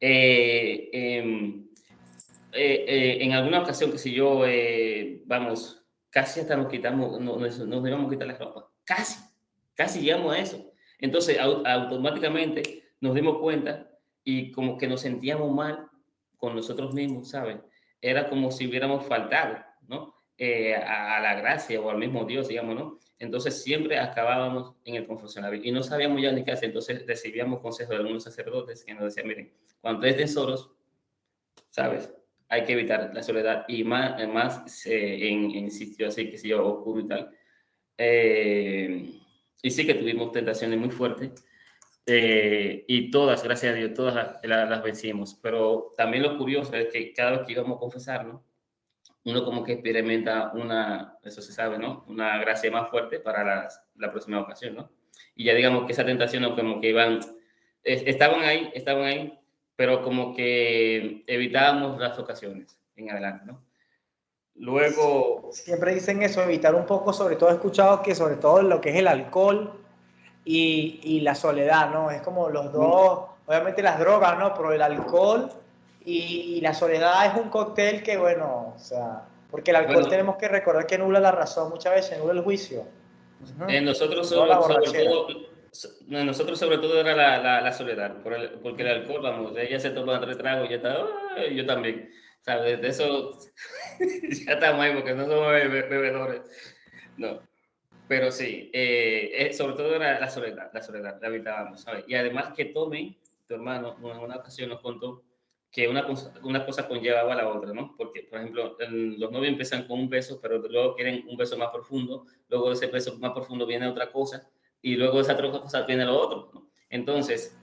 Eh, eh, en alguna ocasión, que si yo, vamos, casi hasta nos quitamos, nos íbamos a quitar la ropa, casi llegamos a eso. Entonces, automáticamente nos dimos cuenta y como que nos sentíamos mal con nosotros mismos, ¿sabes? Era como si hubiéramos faltado, ¿no? A la gracia o al mismo Dios, digamos, ¿no? Entonces siempre acabábamos en el confesionario y no sabíamos ya ni qué hacer. Entonces recibíamos consejos de algunos sacerdotes que nos decían, miren, cuando estés solos, ¿sabes? Hay que evitar la soledad y más en sitios así, que sé yo, oscuro y tal. Y sí que tuvimos tentaciones muy fuertes y todas, gracias a Dios, todas las vencimos. Pero también lo curioso es que cada vez que íbamos a confesarnos, uno como que experimenta eso se sabe, ¿no? Una gracia más fuerte para la próxima ocasión, ¿no? Y ya digamos que esa tentación como que estaban ahí, pero como que evitábamos las ocasiones en adelante, ¿no? Luego, Siempre dicen eso, evitar un poco, sobre todo he escuchado que sobre todo lo que es el alcohol y la soledad, ¿no? Es como los dos, obviamente las drogas, ¿no? Pero el alcohol y la soledad es un cóctel que, bueno, o sea, porque el alcohol bueno, tenemos que recordar que nubla la razón muchas veces, nubla el juicio. nosotros No la sobre borrachera. todo, nosotros sobre todo era la soledad, porque el alcohol, vamos, ella se toma 3 tragos y ya está, "Ay", yo también, ¿sabes? De eso ya estamos ahí porque no somos bebedores, no. Pero sí, sobre todo era la soledad, la evitábamos, ¿sabes? Y además que Tommy, tu hermano, en una ocasión nos contó que una cosa conllevaba a la otra, ¿no? Porque, por ejemplo, los novios empiezan con un beso, pero luego quieren un beso más profundo, luego de ese beso más profundo viene otra cosa, y luego esa otra cosa viene lo otro, ¿no? Entonces,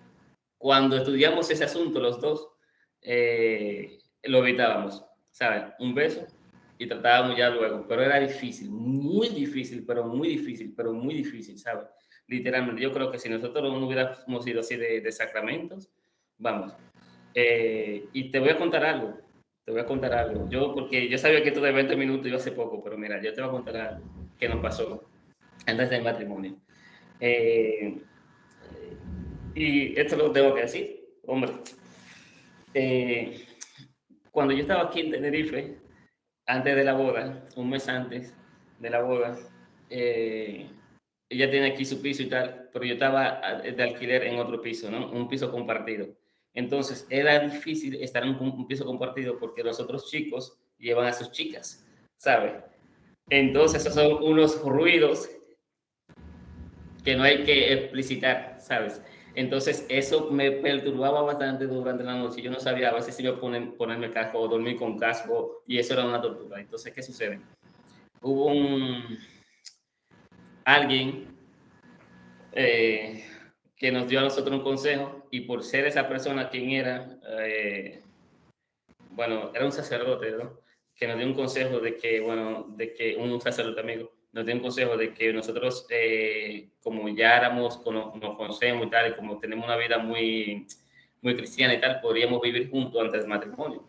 cuando estudiamos ese asunto los dos, lo evitábamos, ¿sabes? Un beso y tratábamos ya luego, pero era difícil, muy difícil, pero muy difícil, pero muy difícil, ¿sabes? Literalmente, yo creo que si nosotros no hubiéramos sido así de sacramentos, vamos. Y te voy a contar algo, te voy a contar algo. Yo, porque yo sabía que esto de 20 minutos iba hace poco, pero mira, yo te voy a contar algo que nos pasó antes del matrimonio. Eh, y esto lo tengo que decir, hombre. Eh, Cuando yo estaba aquí en Tenerife, antes de la boda, un mes antes de la boda, eh, ella tiene aquí su piso y tal, pero yo estaba de alquiler en otro piso, ¿no? Un piso compartido. Entonces, era difícil estar en un piso compartido porque los otros chicos llevan a sus chicas, ¿sabes? Entonces, esos son unos ruidos que no hay que explicitar, ¿sabes? Entonces, eso me perturbaba bastante durante la noche. Yo no sabía a veces si iba a ponerme casco o dormir con casco, y eso era una tortura. Entonces, ¿qué sucede? Hubo alguien eh, que nos dio a nosotros un consejo, y por ser esa persona quien era, bueno, era un sacerdote, ¿no? Que nos dio un consejo de que, bueno, de que un sacerdote amigo nos dio un consejo de que nosotros, como ya éramos, nos conocemos y tal, y como tenemos una vida muy, muy cristiana y tal, podríamos vivir juntos antes del matrimonio.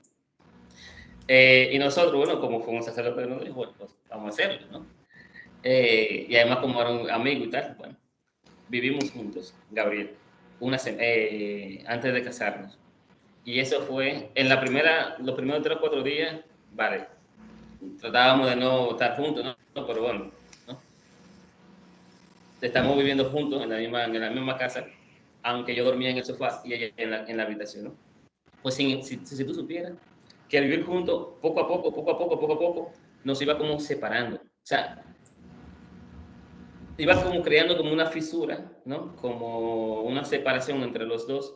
Y nosotros, bueno, como fue un sacerdote, nos dijo, bueno, pues vamos a hacerlo, ¿no? Y además, como era un amigo y tal, bueno, vivimos juntos, Gabriel, antes de casarnos. Y eso fue en los primeros 3 o 4 días, vale, tratábamos de no estar juntos, ¿no? Pero bueno, ¿no? Estamos viviendo juntos en la misma casa, aunque yo dormía en el sofá y ella en la habitación, ¿no? Pues si tú supieras que al vivir juntos, poco a poco, nos iba como separando. O sea, iba como creando como una fisura, ¿no? Como una separación entre los dos,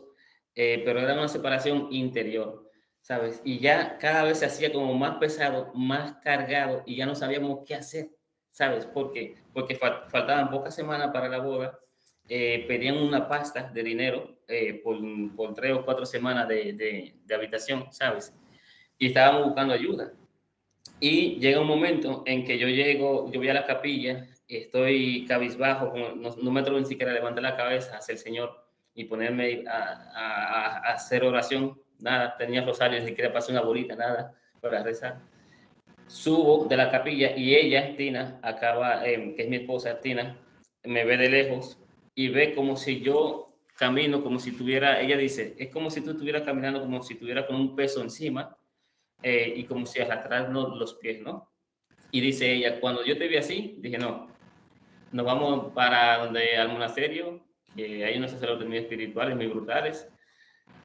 pero era una separación interior, ¿sabes? Y ya cada vez se hacía como más pesado, más cargado, y ya no sabíamos qué hacer, ¿sabes? ¿Por qué? Porque faltaban pocas semanas para la boda. Pedían una pasta de dinero por 3 o 4 semanas de habitación, ¿sabes? Y estábamos buscando ayuda. Y llega un momento en que yo voy a la capilla, estoy cabizbajo, no me atrevo ni siquiera a levantar la cabeza hacia el Señor y ponerme a hacer oración. Nada, tenía rosario, ni siquiera pasé una bolita, nada, para rezar. Subo de la capilla y ella, Tina, que es mi esposa, Tina, me ve de lejos y ve como si yo camino, como si tuviera, ella dice, es como si tú estuvieras caminando, como si tuviera con un peso encima, y como si arrastrarnos los pies, ¿no? Y dice ella, cuando yo te vi así, dije, no, nos vamos para al monasterio, que hay unos sacerdotes muy espirituales, muy brutales,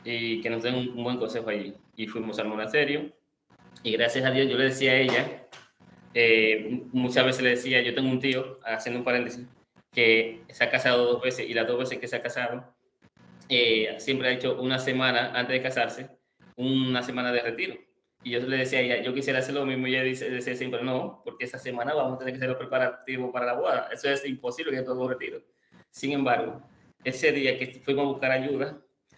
y que nos den un buen consejo allí. Y fuimos al monasterio, y gracias a Dios yo le decía a ella, muchas veces le decía, yo tengo un tío, haciendo un paréntesis, que se ha casado 2 veces, y las 2 veces que se ha casado, siempre ha hecho una semana antes de casarse, una semana de retiro. Y yo le decía a ella, yo quisiera hacer lo mismo, y ella decía siempre, no, porque esa semana vamos a tener que hacer los preparativos para la boda. Eso es imposible, que todo retiro. Sin embargo, ese día que fuimos a buscar ayuda,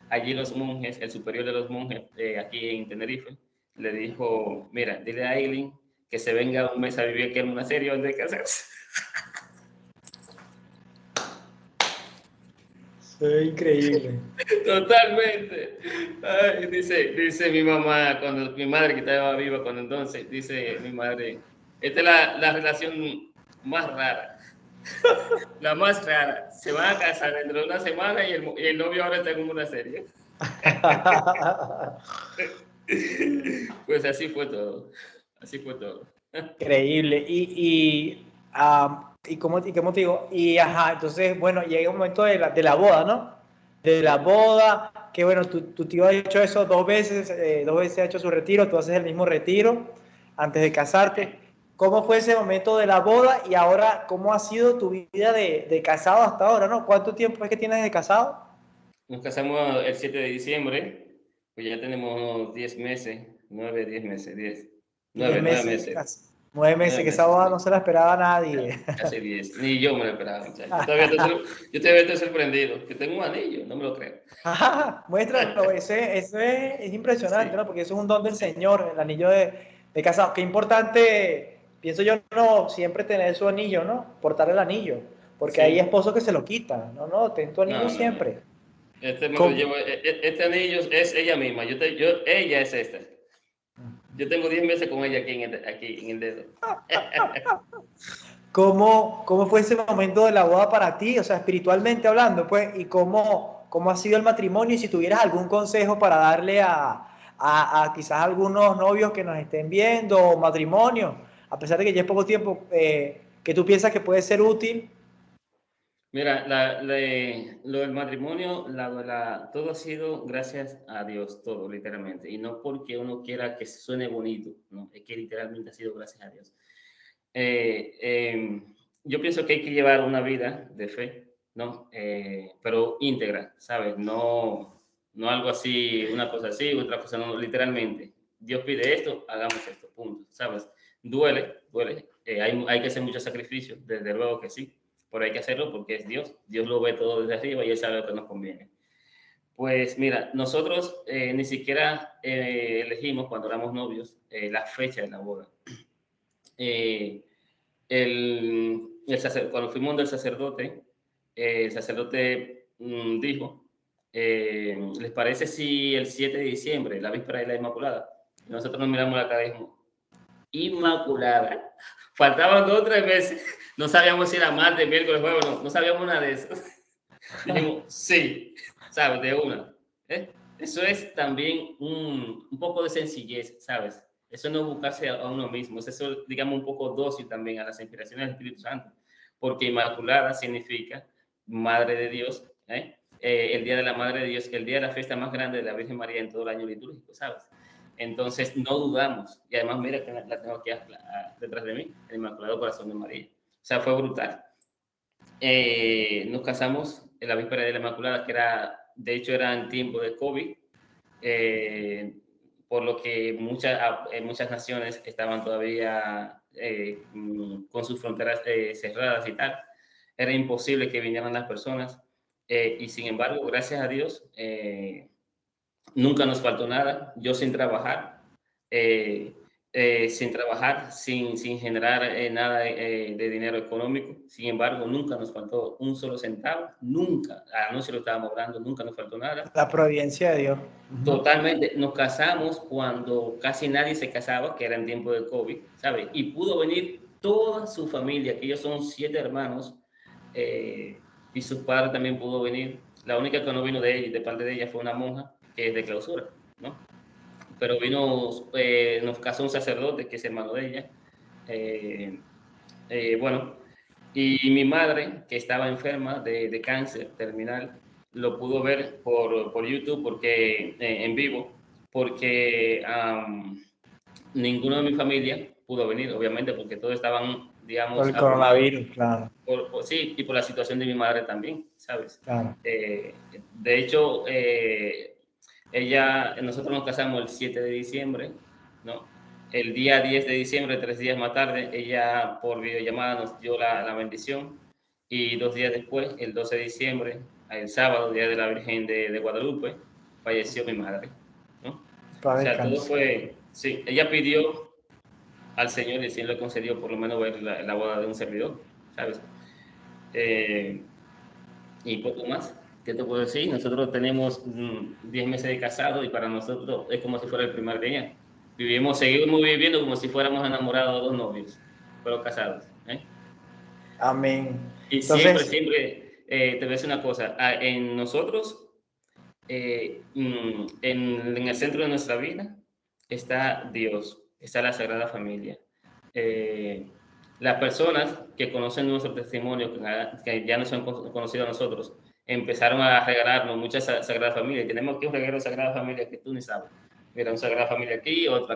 allí los monjes, el superior de los monjes, aquí en Tenerife, le dijo, mira, dile a Aileen que se venga un mes a vivir aquí en una serie antes de casarse. Es increíble. Totalmente. Ay, dice mi mamá, mi madre que estaba viva cuando entonces, dice mi madre, esta es la relación más rara, la más rara. Se van a casar dentro de una semana, y el novio ahora está en una serie. Pues así fue todo. Así fue todo. Increíble. Y cómo te digo, y ajá, entonces, bueno, llega un momento de la boda, ¿no? De la boda, que bueno, tu tío ha hecho eso 2 veces, 2 veces ha hecho su retiro, tú haces el mismo retiro antes de casarte. ¿Cómo fue ese momento de la boda y ahora cómo ha sido tu vida de casado hasta ahora, ¿no? ¿Cuánto tiempo es que tienes de casado? Nos casamos el 7 de diciembre, pues ya tenemos unos 10 meses, 9, 10 meses, 10, 10 9 meses meses. 9 meses, que esa boda no se la esperaba a nadie. Casi 10. Ni yo me lo esperaba, muchachos. Yo todavía estoy sorprendido. Que tengo un anillo, no me lo creo. Muéstralo, eso es impresionante, Sí, ¿no? Porque eso es un don del sí, Señor, el anillo de casado. Qué importante, pienso yo, no siempre tener su anillo, ¿no? Portar el anillo, porque hay sí. esposos que se lo quitan. No, no, ten tu anillo No, no, no. siempre. Este me lo ¿Cómo? llevo. Este anillo es ella misma. Ella es esta. Yo tengo 10 meses con ella aquí en el dedo. ¿Cómo fue ese momento de la boda para ti? O sea, espiritualmente hablando, pues, y cómo ha sido el matrimonio, y si tuvieras algún consejo para darle a quizás algunos novios que nos estén viendo, o matrimonio, a pesar de que ya es poco tiempo, que tú piensas que puede ser útil. Mira, lo del matrimonio, todo ha sido gracias a Dios, todo, literalmente. Y no porque uno quiera que suene bonito, no, es que literalmente ha sido gracias a Dios. Eh, eh, yo pienso que hay que llevar una vida de fe, ¿no? Pero íntegra, ¿sabes? No algo así, una cosa así, otra cosa no, literalmente. Dios pide esto, hagamos esto, punto, ¿sabes? Duele, hay que hacer muchos sacrificios, desde luego que sí, pero hay que hacerlo porque es Dios. Dios lo ve todo desde arriba y Él sabe lo que nos conviene. Pues mira, nosotros ni siquiera elegimos cuando éramos novios la fecha de la boda. Eh, cuando fuimos del sacerdote, el sacerdote dijo, ¿les parece si el 7 de diciembre, la víspera de la Inmaculada? Y nosotros nos miramos la cara y dijimos, Inmaculada. Faltaban 2 o 3 meses. No sabíamos si era martes, miércoles, jueves, no sabíamos nada de eso. Dijimos, sí, ¿sabes? De una. Eso es también un poco de sencillez, ¿sabes? Eso no es buscarse a uno mismo, es eso, digamos, un poco dócil también a las inspiraciones del Espíritu Santo, porque Inmaculada significa Madre de Dios, el Día de la Madre de Dios, el día de la fiesta más grande de la Virgen María en todo el año litúrgico, ¿sabes? Entonces, no dudamos, y además, mira que la tengo aquí detrás de mí, el Inmaculado Corazón de María. O sea, fue brutal. Nos casamos en la víspera de la Inmaculada, que de hecho era en tiempo de COVID, eh, por lo que muchas naciones estaban todavía con sus fronteras cerradas y tal. Era imposible que vinieran las personas y sin embargo, gracias a Dios, nunca nos faltó nada. Yo sin trabajar, sin generar nada de dinero económico. Sin embargo, nunca nos faltó un solo centavo, nunca. Anoche lo estábamos hablando, nunca nos faltó nada. La providencia de Dios. Totalmente, nos casamos cuando casi nadie se casaba, que era en tiempo de COVID, ¿sabes? Y pudo venir toda su familia, que ellos son 7 hermanos, y su padre también pudo venir. La única que no vino de parte de ella fue una monja, que es de clausura, ¿no? Pero nos casó un sacerdote, que es hermano de ella. Bueno, y mi madre, que estaba enferma de cáncer terminal, lo pudo ver por YouTube en vivo, porque ninguno de mi familia pudo venir, obviamente, porque todos estaban, Por digamos, el abrumados, coronavirus, claro. sí, y por la situación de mi madre también, ¿sabes? Claro. De hecho, nosotros nos casamos el 7 de diciembre, ¿no? El día 10 de diciembre, 3 días más tarde, ella por videollamada nos dio la bendición y 2 días después, el 12 de diciembre, el sábado, Día de la Virgen de Guadalupe, falleció mi madre, ¿no? O Para sea, todo descanso. fue, sí, ella pidió al Señor y el Señor le concedió por lo menos ver la boda de un servidor, ¿sabes? Eh, y poco más. ¿Qué te puedo decir? Nosotros tenemos 10 meses de casado y para nosotros es como si fuera el primer día. Seguimos viviendo como si fuéramos enamorados de 2 novios, pero casados. Amén. Y Entonces, te voy a decir una cosa, en nosotros, en el centro de nuestra vida, está Dios, está la Sagrada Familia. Las personas que conocen nuestro testimonio, que ya nos han conocido a nosotros, empezaron a regalarnos muchas Sagrada Familia. Tenemos aquí un regalo de Sagrada Familia que tú ni sabes. Mira, un Sagrada Familia aquí, dos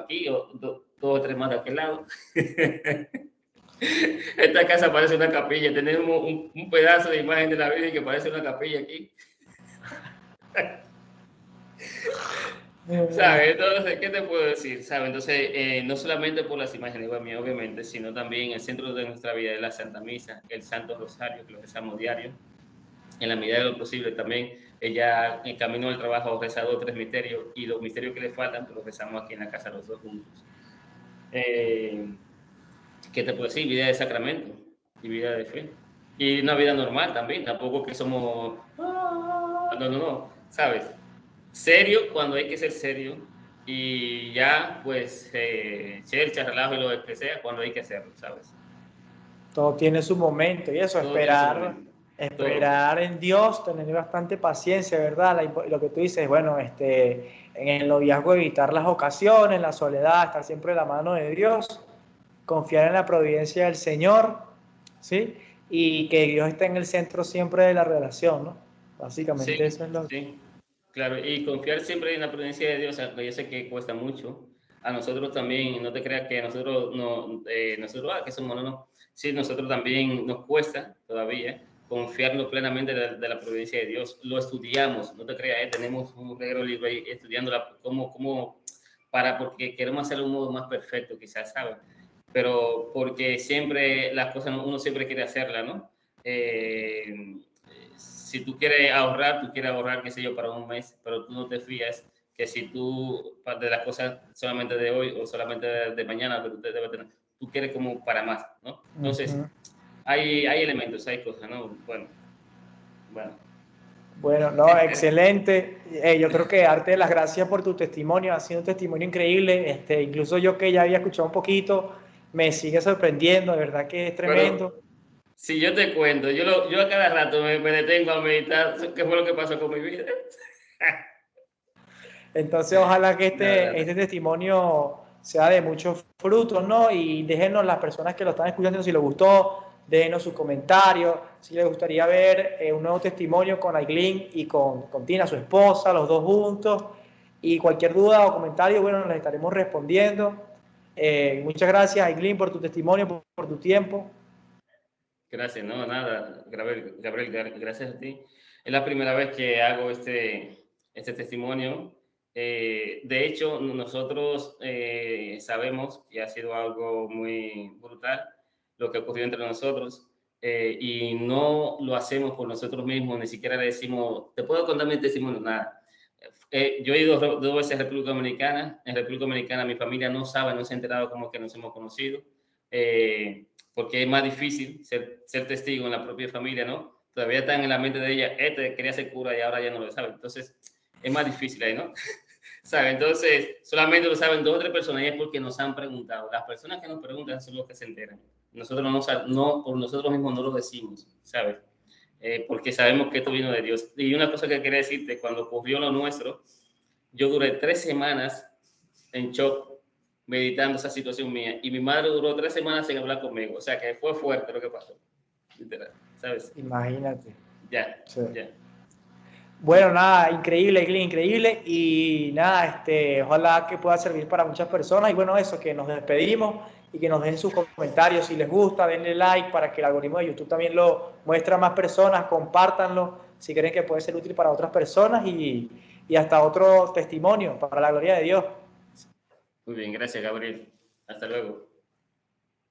o tres más de aquel lado. Esta casa parece una capilla. Tenemos un pedazo de imagen de la Virgen que parece una capilla aquí. ¿Sabes? Entonces, ¿qué te puedo decir? ¿Sabes? Entonces, no solamente por las imágenes, obviamente, sino también el centro de nuestra vida es la Santa Misa, el Santo Rosario, que lo rezamos diario. En la medida de lo posible también, ella en camino al trabajo reza 2 o 3 misterios, y los misterios que le faltan, pues los rezamos aquí en la casa los dos juntos. ¿Qué te puedo decir? Vida de sacramento y vida de fe. Y una vida normal también, tampoco que somos... No, ¿sabes? Serio cuando hay que ser serio, y ya, pues, chercha, relajo y lo que sea cuando hay que hacerlo, ¿sabes? Todo tiene su momento y eso, Todo tiene su momento. Todo. esperar en Dios, tener bastante paciencia, ¿verdad? Lo que tú dices, bueno, en el noviazgo evitar las ocasiones, la soledad, estar siempre en la mano de Dios, confiar en la providencia del Señor, ¿sí? Y que Dios esté en el centro siempre de la relación, ¿no? Básicamente Sí, eso es lo... sí, claro. Y confiar siempre en la prudencia de Dios, aunque yo sé que cuesta mucho. A nosotros también, no te creas que nosotros, no, que somos, no. Sí, nosotros también nos cuesta todavía confiarnos plenamente de la prudencia de Dios. Lo estudiamos, no te creas, tenemos un regalo libro ahí estudiando porque queremos hacerlo de un modo más perfecto, quizás, ¿sabes? Pero porque siempre las cosas, uno siempre quiere hacerlas, ¿no? Si tú quieres ahorrar, qué sé yo, para un mes, pero tú no te fías que si tú, de las cosas solamente de hoy o solamente de mañana, que tú debes tener, tú quieres como para más, ¿no? Entonces, hay elementos, hay cosas, ¿no? Bueno. Bueno, no, excelente. Yo creo que darte las gracias por tu testimonio, ha sido un testimonio increíble. Incluso yo que ya había escuchado un poquito, me sigue sorprendiendo, de verdad que es Pero tremendo. si yo te cuento, yo a cada rato me detengo a meditar qué fue lo que pasó con mi vida. Entonces, ojalá que No, no, no. este testimonio sea de muchos frutos, ¿no? Y déjenos las personas que lo están escuchando si les gustó, déjenos sus comentarios, si les gustaría ver un nuevo testimonio con Aiglin y con Tina, su esposa, los dos juntos. Y cualquier duda o comentario, bueno, les estaremos respondiendo. Muchas gracias, Aiglin, por tu testimonio, por tu tiempo. Gracias, no, nada, Gabriel, gracias a ti. Es la primera vez que hago este testimonio. De hecho, nosotros sabemos que ha sido algo muy brutal lo que ocurrió entre nosotros, y no lo hacemos por nosotros mismos, ni siquiera le decimos, te puedo contar mi testimonio, nada. Yo he ido 2 veces a República Dominicana. En República Dominicana mi familia no sabe, no se ha enterado cómo que nos hemos conocido. Porque es más difícil ser testigo en la propia familia, ¿no? Todavía está en la mente de ella, quería ser cura y ahora ya no lo sabe. Entonces, es más difícil ahí, ¿no? ¿Sabe? Entonces, solamente lo saben 2 o 3 personas, y es porque nos han preguntado. Las personas que nos preguntan son los que se enteran. Nosotros no por nosotros mismos no lo decimos, ¿sabes? Porque sabemos que esto vino de Dios. Y una cosa que quería decirte, cuando ocurrió lo nuestro, yo duré 3 semanas en shock meditando esa situación mía, y mi madre duró 3 semanas sin hablar conmigo, o sea que fue fuerte lo que pasó, literal, ¿sabes? Imagínate. Ya, Sí. ya. Bueno, nada, increíble, increíble. Y nada, ojalá que pueda servir para muchas personas. Y bueno, eso, que nos despedimos y que nos den sus comentarios. Si les gusta, denle like para que el algoritmo de YouTube también lo muestre a más personas. Compártanlo si creen que puede ser útil para otras personas. Y hasta otro testimonio para la gloria de Dios. Muy bien, gracias, Gabriel. Hasta luego.